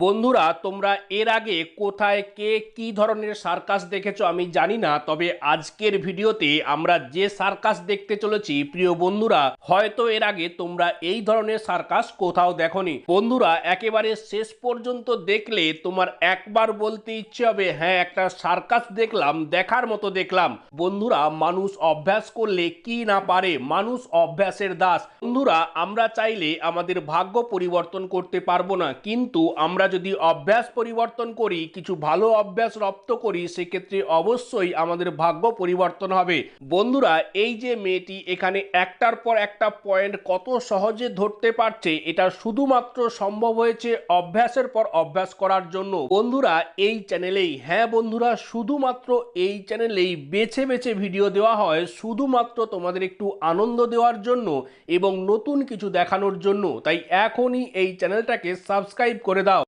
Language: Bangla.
বন্ধুরা, তোমরা এর আগে কোথায় কে কি ধরনের সার্কাস দেখেছো আমি জানি না, তবে আজকের ভিডিওতে আমরা যে সার্কাস দেখতে চলেছি প্রিয় বন্ধুরা, হয়তো এর আগে তোমরা এই ধরনের সার্কাস কোথাও দেখোনি। বন্ধুরা, একেবারে শেষ পর্যন্ত দেখলে তোমার একবার বলতে ইচ্ছে হবে, হ্যাঁ একটা সার্কাস দেখলাম, দেখার মতো দেখলাম। বন্ধুরা, মানুষ অভ্যাস করলে কি না পারে, মানুষ অভ্যাসের দাস। বন্ধুরা, আমরা চাইলে আমাদের ভাগ্য পরিবর্তন করতে পারবো না, কিন্তু আমরা যদি অভ্যাস পরিবর্তন করি, কিছু ভালো অভ্যাস রপ্ত করি, সেক্ষেত্রে অবশ্যই আমাদের ভাগ্য পরিবর্তন হবে। বন্ধুরা, এই যে মেয়েটি এখানে একটার পর একটা পয়েন্ট কত সহজে ধরতে পারছে, এটা শুধুমাত্র সম্ভব হয়েছে অভ্যাসের পর অভ্যাস করার জন্য। বন্ধুরা, এই চ্যানেলেই, হ্যাঁ বন্ধুরা, শুধুমাত্র এই চ্যানেলেই বেছে বেছে ভিডিও দেওয়া হয়, শুধুমাত্র তোমাদের একটু আনন্দ দেওয়ার জন্য এবং নতুন কিছু দেখানোর জন্য। তাই এখনই এই চ্যানেলটাকে সাবস্ক্রাইব করে দাও।